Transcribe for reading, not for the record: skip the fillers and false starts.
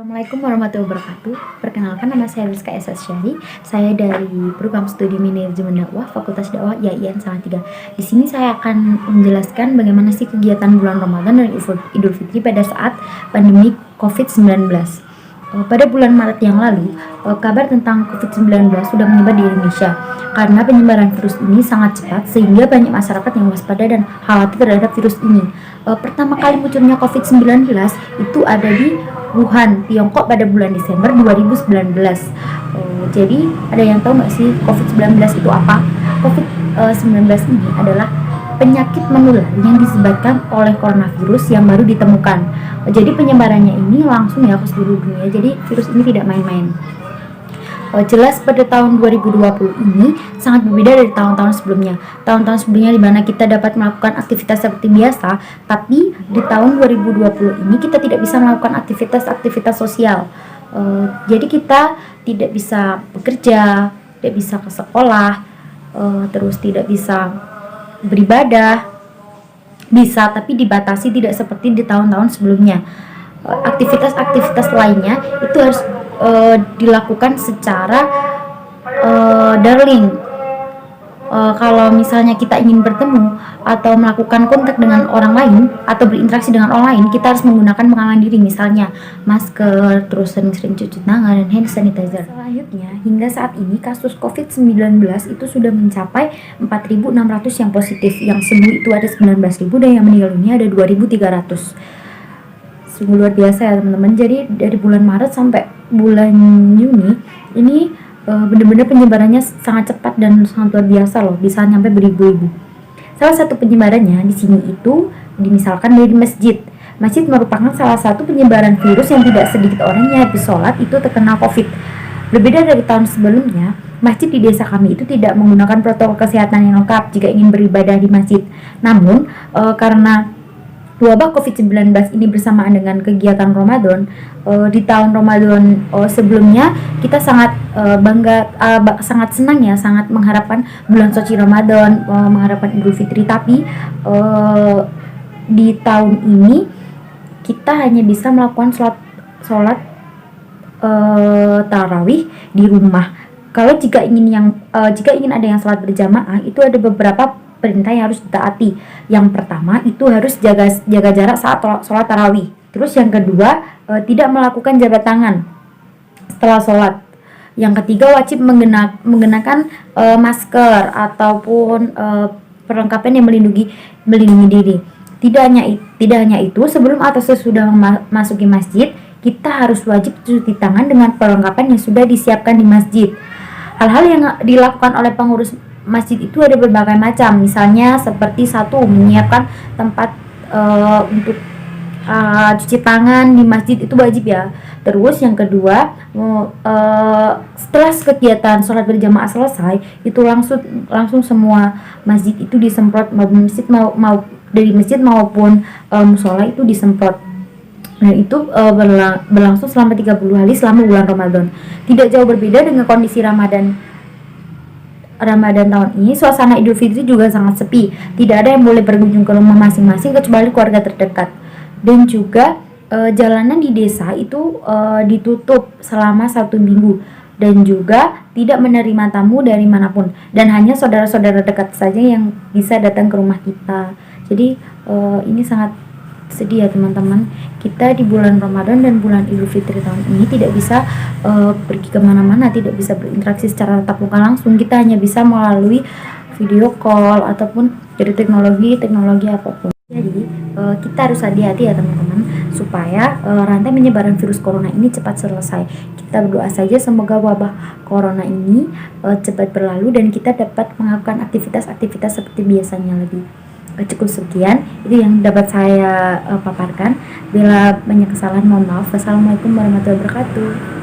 Assalamualaikum warahmatullahi wabarakatuh. Perkenalkan, nama saya Rizka S. Syari. Saya dari program studi manajemen dakwah Fakultas Dakwah IAIN Salatiga. Di sini saya akan menjelaskan bagaimana sih kegiatan bulan Ramadan dan Idul Fitri pada saat pandemi COVID-19. Pada bulan Maret yang lalu, kabar tentang COVID-19 sudah menyebar di Indonesia. Karena penyebaran virus ini sangat cepat, sehingga banyak masyarakat yang waspada dan khawatir terhadap virus ini. Pertama kali munculnya COVID-19 itu ada di Wuhan, Tiongkok pada bulan Desember 2019. Jadi ada yang tahu nggak sih COVID-19 itu apa? COVID-19 ini adalah penyakit menular yang disebabkan oleh coronavirus yang baru ditemukan. Jadi penyebarannya ini langsung ya ke seluruh dunia. Jadi virus ini tidak main-main. Jelas pada tahun 2020 ini sangat berbeda dari tahun-tahun sebelumnya. Tahun-tahun sebelumnya di mana kita dapat melakukan aktivitas seperti biasa, tapi di tahun 2020 ini kita tidak bisa melakukan aktivitas sosial. Jadi kita tidak bisa bekerja, tidak bisa ke sekolah, terus tidak bisa beribadah. Bisa, tapi dibatasi, tidak seperti di tahun-tahun sebelumnya. Aktivitas-aktivitas lainnya itu harus dilakukan secara daring. Kalau misalnya kita ingin bertemu atau melakukan kontak dengan orang lain atau berinteraksi dengan orang lain, kita harus menggunakan pengaman diri, misalnya masker, terus sering-sering cuci tangan dan hand sanitizer. Selanjutnya, hingga saat ini kasus COVID-19 itu sudah mencapai 4.600 yang positif, yang sembuh itu ada 19.000 dan yang meninggal dunia ada 2.300. Sungguh luar biasa ya teman-teman. Jadi dari bulan Maret sampai bulan Juni ini benar-benar penyebarannya sangat cepat dan sangat luar biasa loh, bisa nyampe beribu-ribu. Salah satu penyebarannya di sini itu dimisalkan dari masjid. Masjid merupakan salah satu penyebaran virus yang tidak sedikit orang yang habis sholat itu terkena COVID. Berbeda dari tahun sebelumnya, masjid di desa kami itu tidak menggunakan protokol kesehatan yang lengkap jika ingin beribadah di masjid. Namun karena wabah COVID-19 ini bersamaan dengan kegiatan Ramadan, di tahun Ramadan sebelumnya kita sangat bangga, sangat senang ya, sangat mengharapkan bulan suci Ramadan, mengharapkan Idul Fitri. Tapi di tahun ini kita hanya bisa melakukan sholat tarawih di rumah. Kalau jika ingin ada yang sholat berjamaah, itu ada beberapa perintah yang harus ditaati. Yang pertama itu harus jaga jarak saat sholat tarawih. Terus yang kedua, tidak melakukan jabat tangan setelah sholat. Yang ketiga, wajib menggunakan masker ataupun perlengkapan yang melindungi diri. Tidak hanya itu, sebelum atau sesudah memasuki masjid, kita harus wajib cuci tangan dengan perlengkapan yang sudah disiapkan di masjid. Hal-hal yang dilakukan oleh pengurus masjid itu ada berbagai macam, misalnya seperti satu, menyiapkan tempat untuk cuci tangan di masjid itu wajib ya. Terus yang kedua, setelah kegiatan sholat berjamaah selesai, itu langsung semua masjid itu disemprot, dari masjid maupun musola itu disemprot. Dan itu berlangsung selama 30 hari selama bulan Ramadan. Tidak jauh berbeda dengan kondisi Ramadan tahun ini. Suasana Idul Fitri juga sangat sepi. Tidak ada yang boleh berkunjung ke rumah masing-masing kecuali keluarga terdekat. Dan juga jalanan di desa itu ditutup selama 1 minggu. Dan juga tidak menerima tamu dari manapun. Dan hanya saudara-saudara dekat saja yang bisa datang ke rumah kita. Jadi ini sangat sedih ya teman-teman. Kita di bulan Ramadan dan bulan Idul Fitri tahun ini tidak bisa pergi kemana-mana, tidak bisa berinteraksi secara tatap muka langsung. Kita hanya bisa melalui video call ataupun dari teknologi apapun. Jadi kita harus hati-hati ya teman-teman, supaya rantai penyebaran virus corona ini cepat selesai. Kita berdoa saja semoga wabah corona ini cepat berlalu dan kita dapat melakukan aktivitas seperti biasanya lagi. Cukup sekian, itu yang dapat saya paparkan. Bila banyak kesalahan mohon maaf. Wassalamualaikum warahmatullahi wabarakatuh.